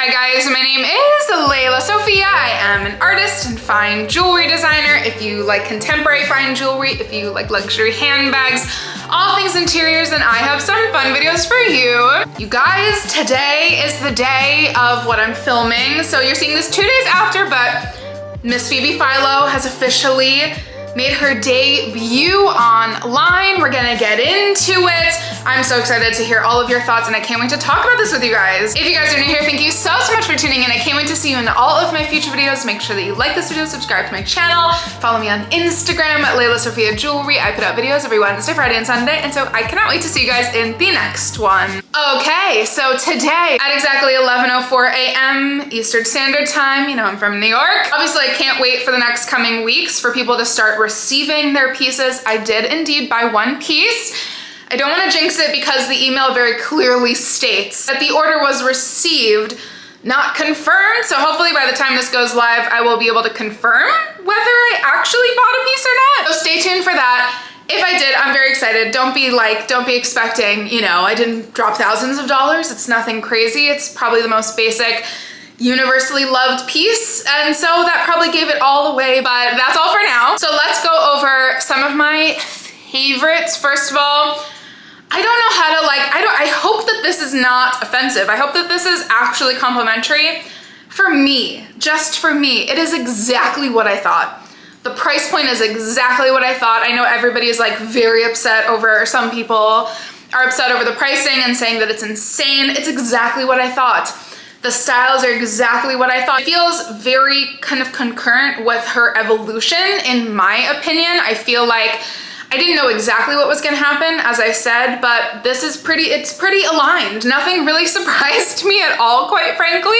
Hi guys, my name is lelasophia. I am an artist and fine jewelry designer. If you like contemporary fine jewelry, if you like luxury handbags, all things interiors, then I have some fun videos for you. You guys, today is the day of what I'm filming. So you're seeing this 2 days after, but Miss Phoebe Philo has officially made her debut online. We're gonna get into it. I'm so excited to hear all of your thoughts and I can't wait to talk about this with you guys. If you guys are new here, thank you so much for tuning in. I can't wait to see you in all of my future videos. Make sure that you like this video, subscribe to my channel, follow me on Instagram at lelasophia jewelry. I put out videos every Wednesday, Friday, and Sunday, and so I cannot wait to see you guys in the next one. Okay, so today at exactly 11:04 a.m. Eastern Standard Time, you know I'm from New York. Obviously, I can't wait for the next coming weeks for people to start receiving their pieces. I did indeed buy one piece. I don't want to jinx it because the email very clearly states that the order was received, not confirmed. So hopefully by the time this goes live, I will be able to confirm whether I actually bought a piece or not. So stay tuned for that. If I did, I'm very excited. Don't be expecting, you know, I didn't drop thousands of dollars. It's nothing crazy. It's probably the most basic, universally loved piece. And so that probably gave it all away, but that's all for now. So let's go over some of my favorites. First of all, I don't know how to I hope that this is not offensive. I hope that this is actually complimentary. For me, just for me, it is exactly what I thought. The price point is exactly what I thought. I know everybody is like very upset over, some people are upset over the pricing and saying that it's insane. It's exactly what I thought. The styles are exactly what I thought. It feels very kind of concurrent with her evolution, in my opinion. I feel like I didn't know exactly what was gonna happen, as I said, but it's pretty aligned. Nothing really surprised me at all, quite frankly.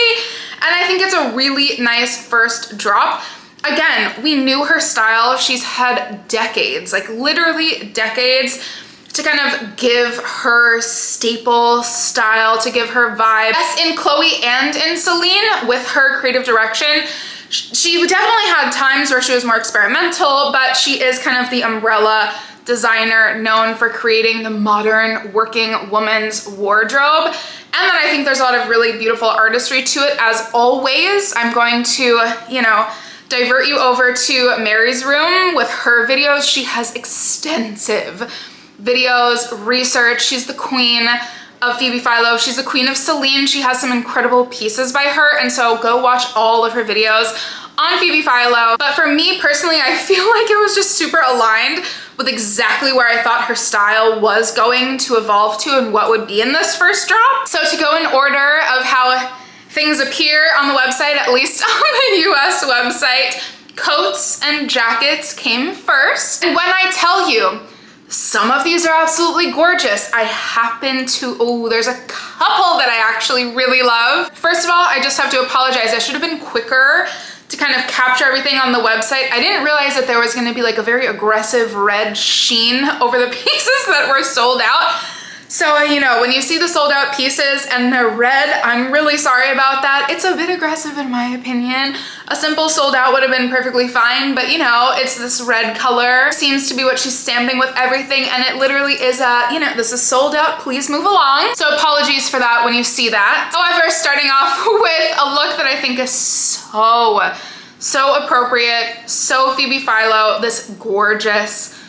And I think it's a really nice first drop. Again, we knew her style. She's had decades, like literally decades, to kind of give her staple style, to give her vibe. Yes, in Chloe and in Celine, with her creative direction, she definitely had times where she was more experimental, but she is kind of the umbrella designer known for creating the modern working woman's wardrobe. And then I think there's a lot of really beautiful artistry to it. As always, I'm going to, you know, divert you over to Mary's room with her videos. She has extensive videos, research. She's the queen of Phoebe Philo. She's the queen of Celine. She has some incredible pieces by her. And so go watch all of her videos on Phoebe Philo. But for me personally, I feel like it was just super aligned with exactly where I thought her style was going to evolve to and what would be in this first drop. So to go in order of how things appear on the website, at least on the US website, coats and jackets came first. And when I tell you, some of these are absolutely gorgeous. I happen to, oh, there's a couple that I actually really love. First of all, I just have to apologize. I should have been quicker to kind of capture everything on the website. I didn't realize that there was gonna be like a very aggressive red sheen over the pieces that were sold out. So, you know, when you see the sold out pieces and they're red, I'm really sorry about that. It's a bit aggressive in my opinion. A simple sold out would have been perfectly fine, but you know, it's this red color. Seems to be what she's stamping with everything, and it literally is a, you know, this is sold out, please move along. So apologies for that when you see that. However, starting off with a look that I think is so appropriate, so Phoebe Philo, this gorgeous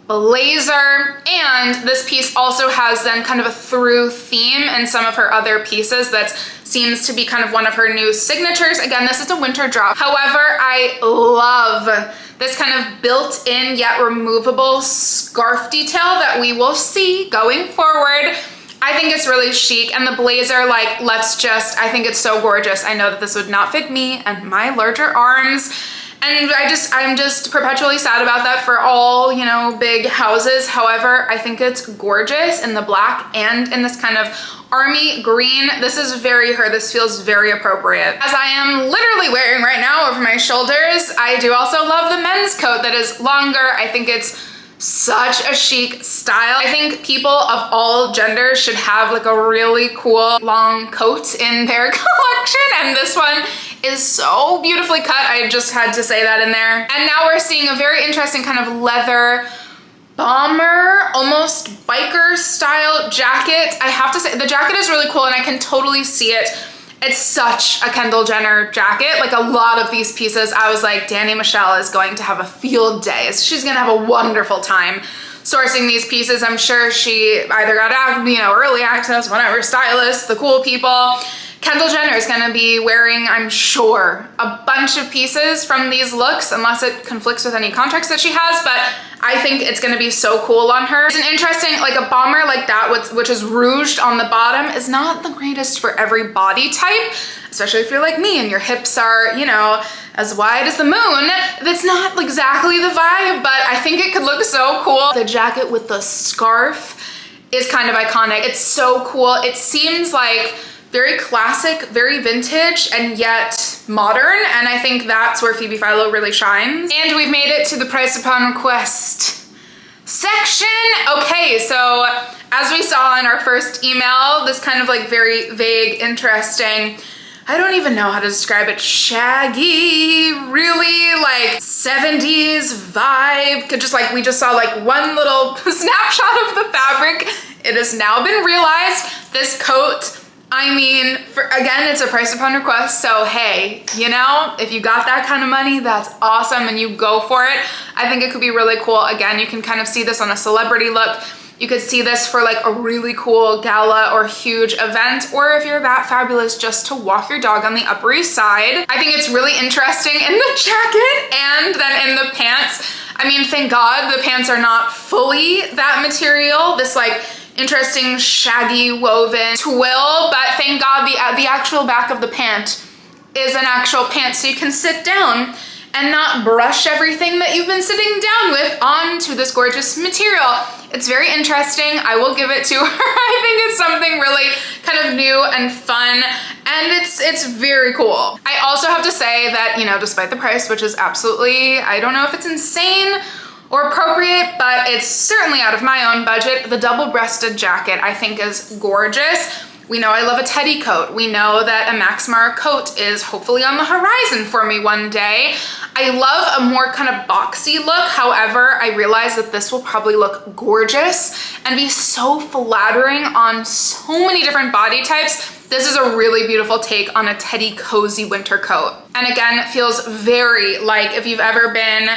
blazer. And this piece also has then kind of a through theme in some of her other pieces that seems to be kind of one of her new signatures. Again, this is a winter drop. However, I love this kind of built-in yet removable scarf detail that we will see going forward. I think it's really chic, and the blazer, like, I think it's so gorgeous. I know that this would not fit me and my larger arms. And I'm just perpetually sad about that for all, you know, big houses. However, I think it's gorgeous in the black and in this kind of army green. This is very her. This feels very appropriate. As I am literally wearing right now over my shoulders, I do also love the men's coat that is longer. I think it's such a chic style. I think people of all genders should have like a really cool long coat in their collection, and this one is so beautifully cut. I just had to say that in there. And now we're seeing a very interesting kind of leather bomber, almost biker style jacket. I have to say the jacket is really cool, and I can totally see it It's such a Kendall Jenner jacket. Like a lot of these pieces, I was like, Danny Michelle is going to have a field day. She's gonna have a wonderful time sourcing these pieces. I'm sure she either got, you know, early access, whatever, stylists, the cool people. Kendall Jenner is gonna be wearing, I'm sure, a bunch of pieces from these looks, unless it conflicts with any contracts that she has, but I think it's gonna be so cool on her. It's an interesting, like a bomber like that, which is rouged on the bottom, is not the greatest for every body type, especially if you're like me and your hips are, you know, as wide as the moon. That's not exactly the vibe, but I think it could look so cool. The jacket with the scarf is kind of iconic. It's so cool. It seems like very classic, very vintage, and yet modern. And I think that's where Phoebe Philo really shines. And we've made it to the price upon request section. Okay, so as we saw in our first email, this kind of like very vague, interesting, I don't even know how to describe it, shaggy, really like 70s vibe. Just like, we just saw like one little snapshot of the fabric. It has now been realized, this coat, I mean, again, it's a price upon request, so hey, you know, if you got that kind of money, that's awesome and you go for it. I think it could be really cool. Again, you can kind of see this on a celebrity look. You could see this for like a really cool gala or huge event, or if you're that fabulous just to walk your dog on the Upper East Side. I think it's really interesting in the jacket and then in the pants. I mean, thank God the pants are not fully that material, this like interesting shaggy woven twill, but thank God the actual back of the pant is an actual pant, so you can sit down and not brush everything that you've been sitting down with onto this gorgeous material. It's very interesting. I will give it to her. I think it's something really kind of new and fun, and it's very cool. I also have to say that, you know, despite the price, which is absolutely, I don't know if it's insane or appropriate, but it's certainly out of my own budget, the double-breasted jacket I think is gorgeous. We know I love a teddy coat. We know that a Max Mara coat is hopefully on the horizon for me one day. I love a more kind of boxy look. However, I realize that this will probably look gorgeous and be so flattering on so many different body types. This is a really beautiful take on a teddy cozy winter coat. And again, it feels very like if you've ever been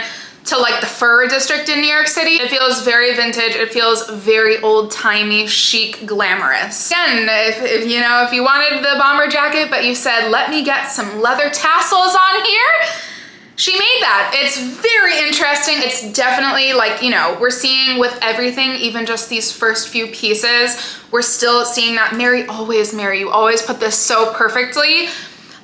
to like the fur district in New York City. It feels very vintage. It feels very old-timey, chic, glamorous. Again, if you wanted the bomber jacket, but you said, let me get some leather tassels on here, she made that. It's very interesting. It's definitely like, you know, we're seeing with everything, even just these first few pieces, we're still seeing that Mary, you always put this so perfectly.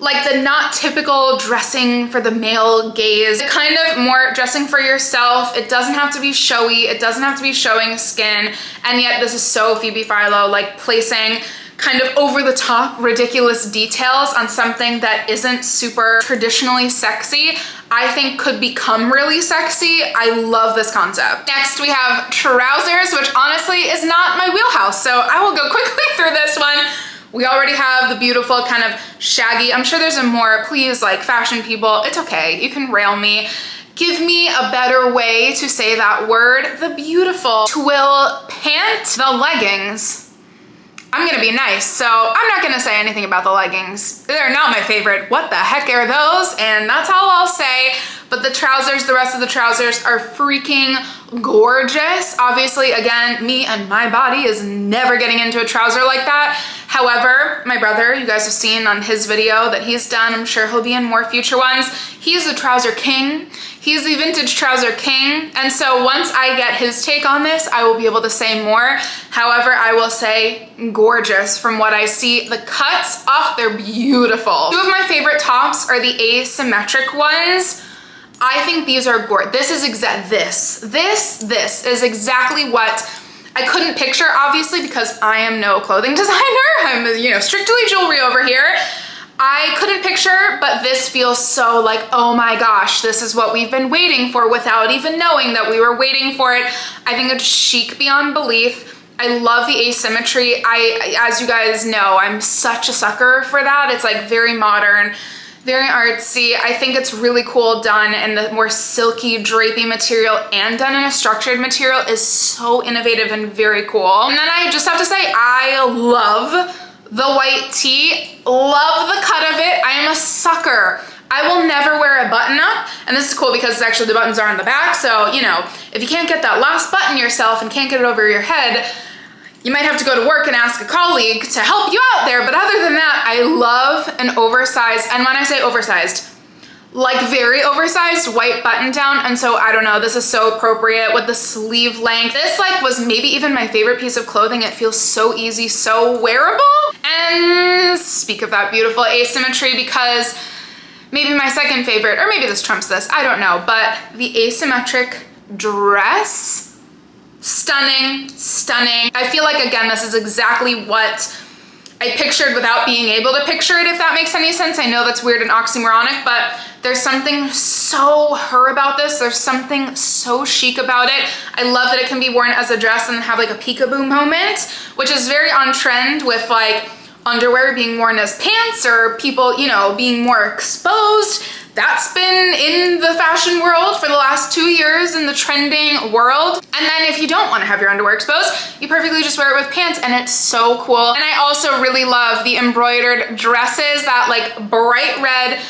Like the not typical dressing for the male gaze, kind of more dressing for yourself. It doesn't have to be showy. It doesn't have to be showing skin. And yet this is so Phoebe Philo, like placing kind of over the top ridiculous details on something that isn't super traditionally sexy, I think could become really sexy. I love this concept. Next we have trousers, which honestly is not my wheelhouse, so I will go quickly through this one. We already have the beautiful kind of shaggy, I'm sure there's a more, please, like fashion people, it's okay, you can rail me. Give me a better way to say that word. The beautiful twill pant, the leggings. I'm gonna be nice, so I'm not gonna say anything about the leggings. They're not my favorite. What the heck are those? And that's all I'll say. But the trousers, the rest of the trousers are freaking gorgeous. Obviously, again, me and my body is never getting into a trouser like that. However, my brother, you guys have seen on his video that he's done, I'm sure he'll be in more future ones. He's the trouser king. He's the vintage trouser king. And so once I get his take on this, I will be able to say more. However, I will say gorgeous from what I see. The cuts, oh, they're beautiful. Two of my favorite tops are the asymmetric ones. I think these are gorgeous. This is exactly what I couldn't picture, obviously, because I am no clothing designer. I'm, you know, strictly jewelry over here. I couldn't picture, but this feels so like, oh my gosh, this is what we've been waiting for without even knowing that we were waiting for it. I think it's chic beyond belief. I love the asymmetry. As you guys know, I'm such a sucker for that. It's like very modern, very artsy. I think it's really cool done in the more silky, drapey material and done in a structured material is so innovative and very cool. And then I just have to say, I love The white tee, love the cut of it. I am a sucker. I will never wear a button up, and this is cool because actually the buttons are on the back, so, you know, if you can't get that last button yourself and can't get it over your head, you might have to go to work and ask a colleague to help you out there. But other than that, I love an oversized, and when I say oversized, like very oversized white button down. And so I don't know, this is so appropriate with the sleeve length. This like was maybe even my favorite piece of clothing. It feels so easy, so wearable. And speak of that beautiful asymmetry, because maybe my second favorite, or maybe this trumps this, I don't know, but the asymmetric dress, stunning, stunning. I feel like, again, this is exactly what I pictured without being able to picture it, if that makes any sense. I know that's weird and oxymoronic, but there's something so her about this. There's something so chic about it. I love that it can be worn as a dress and have like a peekaboo moment, which is very on trend with like underwear being worn as pants, or people, you know, being more exposed. That's been in the fashion world for the last 2 years, in the trending world. And then if you don't want to have your underwear exposed, you perfectly just wear it with pants, and it's so cool. And I also really love the embroidered dresses, that like bright red,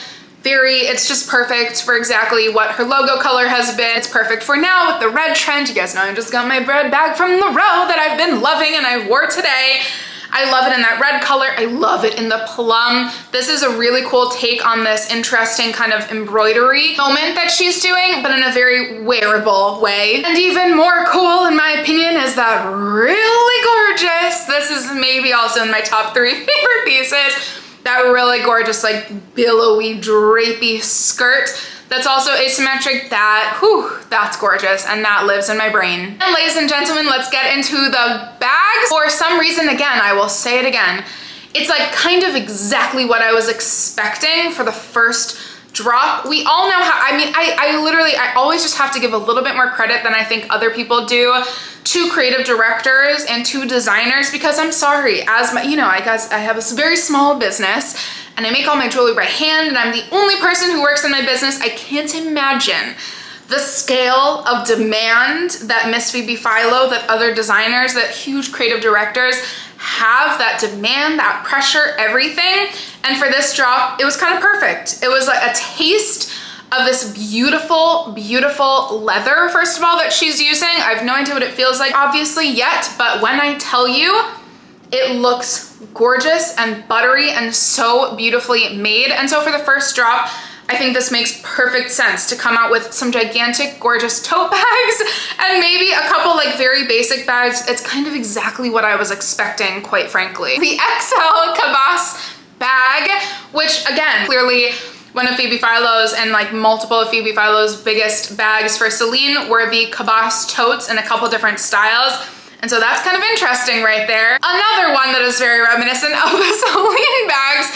it's just perfect for exactly what her logo color has been. It's perfect for now with the red trend. You guys know I just got my red bag from the row that I've been loving and I wore today. I love it in that red color. I love it in the plum. This is a really cool take on this interesting kind of embroidery moment that she's doing, but in a very wearable way. And even more cool, in my opinion, is that really gorgeous, this is maybe also in my top 3 favorite pieces, that really gorgeous, like billowy, drapey skirt. That's also asymmetric. That's gorgeous, and that lives in my brain. And ladies and gentlemen, let's get into the bags. For some reason, again, I will say it again, it's like kind of exactly what I was expecting for the first drop. We all know how, I mean, I always just have to give a little bit more credit than I think other people do to creative directors and to designers, because I'm sorry, as my, you know, I have a very small business and I make all my jewelry by hand, and I'm the only person who works in my business. I can't imagine the scale of demand that Miss Phoebe Philo, that other designers, that huge creative directors have, that demand, that pressure, everything. And for this drop, it was kind of perfect. It was like a taste of this beautiful, beautiful leather, first of all, that she's using. I have no idea what it feels like, obviously, yet, but when I tell you, it looks gorgeous and buttery and so beautifully made. And so for the first drop, I think this makes perfect sense to come out with some gigantic, gorgeous tote bags and maybe a couple like very basic bags. It's kind of exactly what I was expecting, quite frankly. The XL Cabas bag, which again, clearly one of Phoebe Philo's and like multiple of Phoebe Philo's biggest bags for Celine were the Cabas totes in a couple different styles. And so that's kind of interesting right there. Another one that is very reminiscent of the Celine bags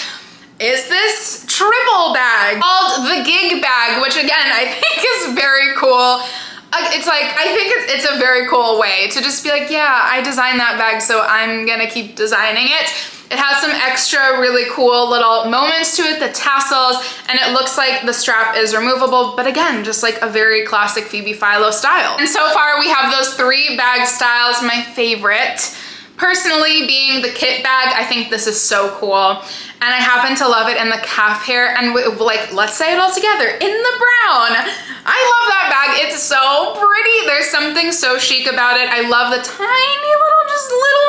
is this triple bag called the Gig bag, which again, I think is very cool. It's like, I think it's a very cool way to just be like, yeah, I designed that bag, so I'm gonna keep designing it. It has some extra really cool little moments to it, the tassels, and it looks like the strap is removable, but again, just like a very classic Phoebe Philo style. And so far we have those 3 bag styles. My favorite, personally, being the kit bag. I think this is so cool. And I happen to love it in the calf hair, and like, let's say it all together, in the brown. I love that bag, it's so pretty. There's something so chic about it. I love the tiny little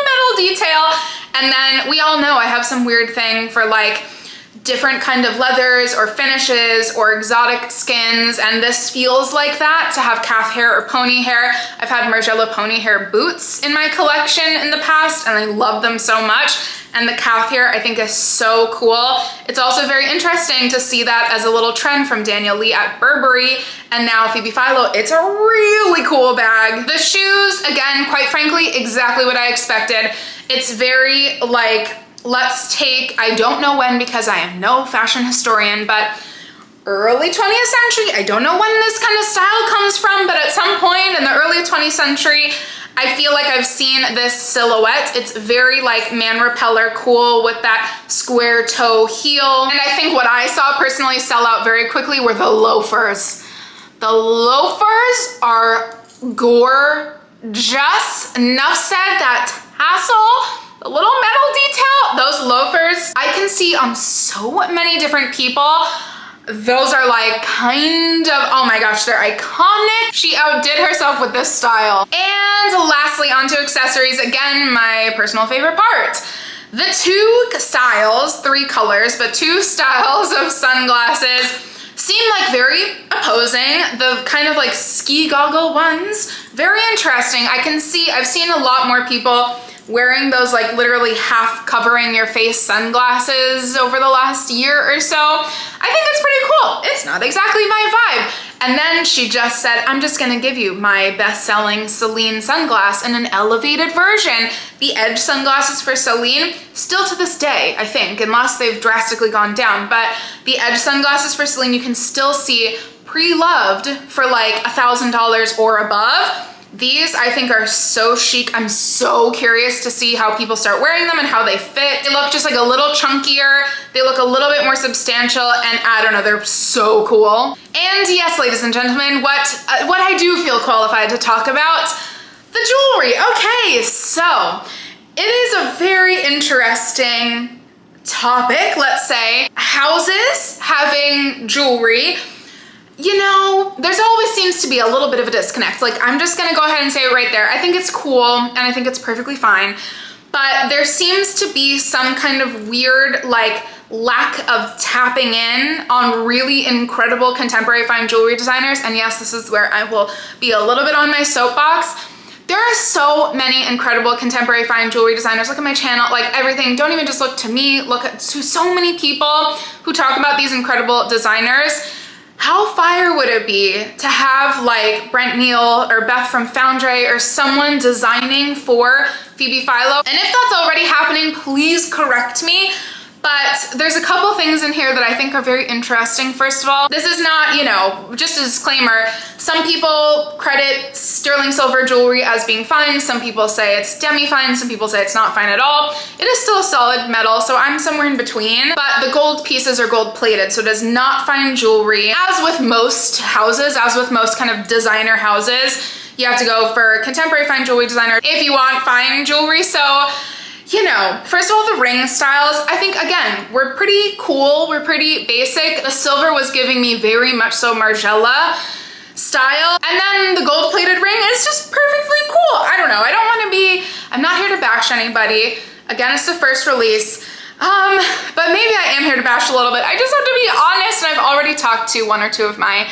metal detail. And then we all know I have some weird thing for like different kind of leathers or finishes or exotic skins, and this feels like that, to have calf hair or pony hair. I've had Margiela pony hair boots in my collection in the past, and I love them so much. And the calf hair I think is so cool. It's also very interesting to see that as a little trend from Daniel Lee at Burberry, and now Phoebe Philo. It's a really cool bag. The shoes, again, quite frankly, exactly what I expected. It's very like, let's take, I don't know when because I am no fashion historian, but early 20th century, I don't know when this kind of style comes from, but at some point in the early 20th century, I feel like I've seen this silhouette. It's very like man repeller cool with that square toe heel. And I think what I saw personally sell out very quickly were the loafers. The loafers are gorgeous. Enough said, that tassel, the little metal detail, those loafers, I can see on so many different people. Those are like kind of, oh my gosh, they're iconic. She outdid herself with this style. And lastly, onto accessories. Again, my personal favorite part. The two styles, 3 colors, but 2 styles of sunglasses seem like very opposing. The kind of like ski goggle ones, very interesting. I've seen a lot more people wearing those like literally half covering your face sunglasses over the last year or so. I think it's pretty cool. It's not exactly my vibe. And then she just said, I'm just gonna give you my best-selling Celine sunglass in an elevated version. The Edge sunglasses for Celine, still to this day, I think, unless they've drastically gone down, but the Edge sunglasses for Celine you can still see pre-loved for like $1,000 or above. These I think are so chic. I'm so curious to see how people start wearing them and how they fit. They look just like a little chunkier. They look a little bit more substantial, and I don't know, they're so cool. And yes, ladies and gentlemen, what I do feel qualified to talk about, the jewelry. Okay, so it is a very interesting topic, let's say. Houses having jewelry. You know, there's always seems to be a little bit of a disconnect. Like, I'm just gonna go ahead and say it right there. I think it's cool and I think it's perfectly fine, but there seems to be some kind of weird, like, lack of tapping in on really incredible contemporary fine jewelry designers. And yes, this is where I will be a little bit on my soapbox. There are so many incredible contemporary fine jewelry designers. Look at my channel, like everything. Don't even just look to me, look at to so many people who talk about these incredible designers. How fire would it be to have like Brent Neal or Beth from Foundry or someone designing for Phoebe Philo? And if that's already happening, please correct me. But there's a couple things in here that I think are very interesting. First of all, this is not, you know, just a disclaimer, some people credit sterling silver jewelry as being fine. Some people say it's demi-fine. Some people say it's not fine at all. It is still a solid metal, so I'm somewhere in between. But the gold pieces are gold plated, so it is not fine jewelry. As with most houses, as with most kind of designer houses, you have to go for contemporary fine jewelry designer if you want fine jewelry. So, you know, first of all, the ring styles, I think, again, we're pretty cool. We're pretty basic. The silver was giving me very much so Margiela style. And then the gold plated ring is just perfectly cool. I don't know. I don't want to be, I'm not here to bash anybody. Again, it's the first release. But maybe I am here to bash a little bit. I just have to be honest, and I've already talked to 1 or 2 of my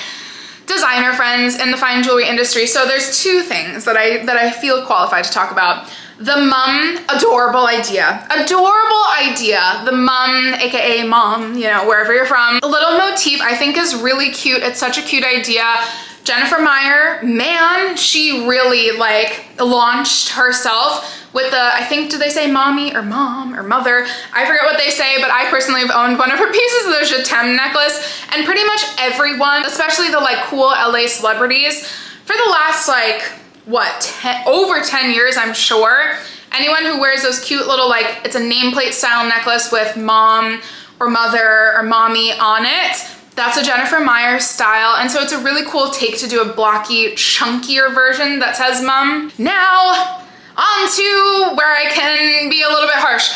designer friends in the fine jewelry industry. So there's 2 things that I feel qualified to talk about. The mum, adorable idea. Adorable idea. The mum, AKA mom, you know, wherever you're from. A little motif I think is really cute. It's such a cute idea. Jennifer Meyer, man, she really like launched herself with the, I think, do they say mommy or mom or mother? I forget what they say, but I personally have owned one of her pieces of the Jetem necklace, and pretty much everyone, especially the like cool LA celebrities, for the last like, what, over 10 years, I'm sure. Anyone who wears those cute little, like, it's a nameplate style necklace with mom or mother or mommy on it, that's a Jennifer Meyer style. And so it's a really cool take to do a blocky, chunkier version that says mom. Now, on to where I can be a little bit harsh.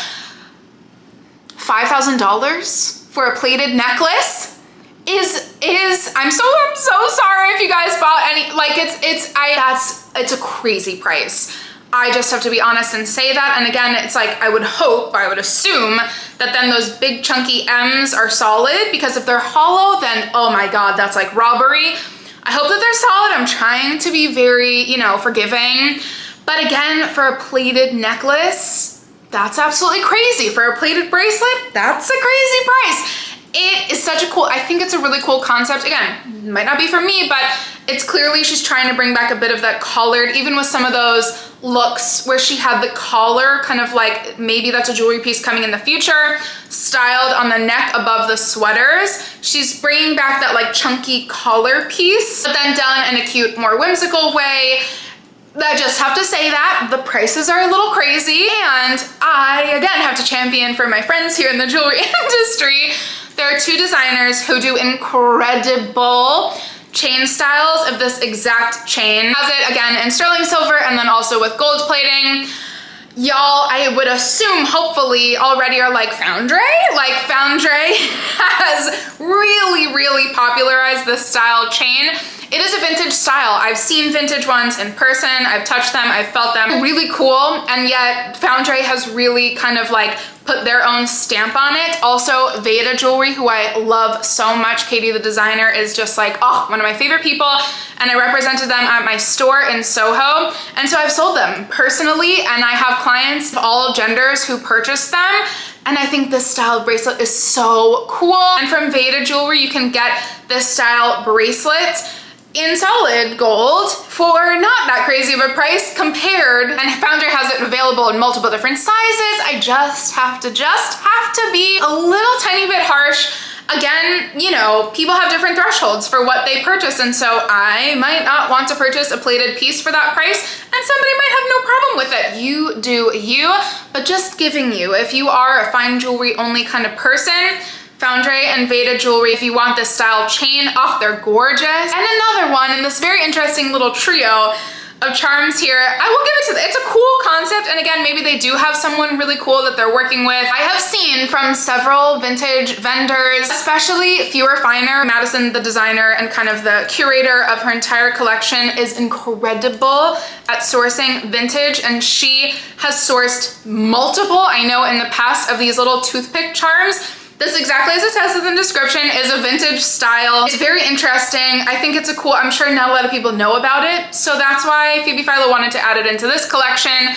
$5,000 for a plated necklace is I'm so sorry if you guys bought any, like it's a crazy price. I just have to be honest and say that. And again, it's like, I would assume that then those big chunky M's are solid, because if they're hollow, then oh my God, that's like robbery. I hope that they're solid. I'm trying to be very, you know, forgiving. But again, for a plated necklace, that's absolutely crazy. For a plated bracelet, that's a crazy price. It is such a cool, I think it's a really cool concept. Again, might not be for me, but it's clearly she's trying to bring back a bit of that collared, even with some of those looks where she had the collar kind of like, maybe that's a jewelry piece coming in the future, styled on the neck above the sweaters. She's bringing back that like chunky collar piece, but then done in a cute, more whimsical way. I just have to say that the prices are a little crazy, and I again have to champion for my friends here in the jewelry industry. There are 2 designers who do incredible chain styles of this exact chain. Has it again in sterling silver and then also with gold plating. Y'all, I would assume, hopefully, already are like Foundry. Like Foundry has really, really popularized this style chain. It is a vintage style. I've seen vintage ones in person. I've touched them. I've felt them. Really cool. And yet Foundry has really kind of like put their own stamp on it. Also, Veda Jewelry, who I love so much. Katie, the designer, is just like, oh, one of my favorite people. And I represented them at my store in Soho. And so I've sold them personally. And I have clients of all genders who purchase them. And I think this style of bracelet is so cool. And from Veda Jewelry, you can get this style bracelet in solid gold for not that crazy of a price compared, and Foundry has it available in multiple different sizes. I just have to be a little tiny bit harsh. Again, you know, people have different thresholds for what they purchase, and so I might not want to purchase a plated piece for that price, and somebody might have no problem with it. You do you, but just giving you, if you are a fine jewelry only kind of person, Foundry and Veda Jewelry, if you want this style chain, oh, they're gorgeous. And another one in this very interesting little trio of charms here. I will give it to them. It's a cool concept. And again, maybe they do have someone really cool that they're working with. I have seen from several vintage vendors, especially Fewer Finer. Madison, the designer and kind of the curator of her entire collection, is incredible at sourcing vintage. And she has sourced multiple, I know in the past, of these little toothpick charms. This, exactly as it says in the description, is a vintage style. It's very interesting. I think it's a cool, I'm sure not a lot of people know about it. So that's why Phoebe Philo wanted to add it into this collection.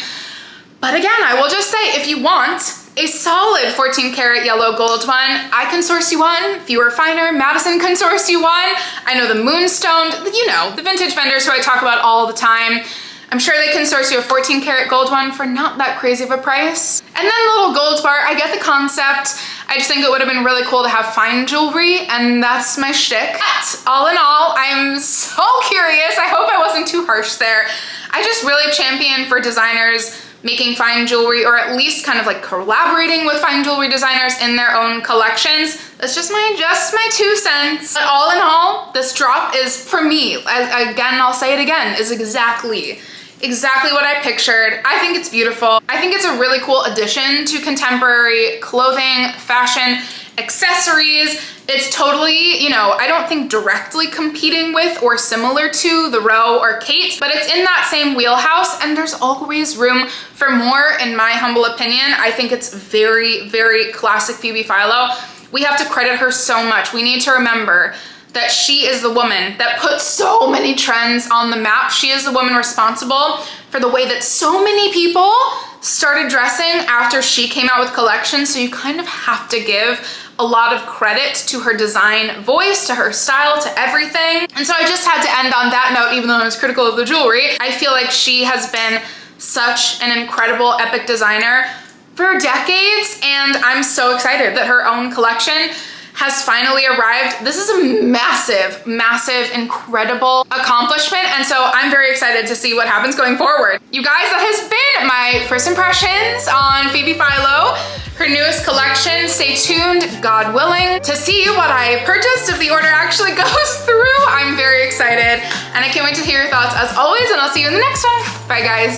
But again, I will just say, if you want a solid 14 karat yellow gold one, I can source you one. Fewer Finer, Madison can source you one. I know the Moonstone, you know, the vintage vendors who I talk about all the time. I'm sure they can source you a 14 karat gold one for not that crazy of a price. And then the little gold bar, I get the concept. I just think it would have been really cool to have fine jewelry, and that's my shtick. But all in all, I'm so curious. I hope I wasn't too harsh there. I just really champion for designers making fine jewelry, or at least kind of like collaborating with fine jewelry designers in their own collections. That's just my 2 cents. But all in all, this drop is, for me, again, I'll say it again, is exactly what I pictured. I think it's beautiful. I think it's a really cool addition to contemporary clothing, fashion, accessories. It's totally, you know, I don't think directly competing with or similar to the Row or Kate, but it's in that same wheelhouse, and there's always room for more, in my humble opinion. I think it's very, very classic Phoebe Philo. We have to credit her so much. We need to remember that she is the woman that put so many trends on the map. She is the woman responsible for the way that so many people started dressing after she came out with collections. So you kind of have to give a lot of credit to her design voice, to her style, to everything. And so I just had to end on that note, even though I was critical of the jewelry. I feel like she has been such an incredible, epic designer for decades, and I'm so excited that her own collection has finally arrived. This is a massive, massive, incredible accomplishment, and so I'm very excited to see what happens going forward. You guys, that has been my first impressions on Phoebe Philo, her newest collection. Stay tuned, God willing, to see what I purchased if the order actually goes through. I'm very excited, and I can't wait to hear your thoughts as always, and I'll see you in the next one. Bye, guys.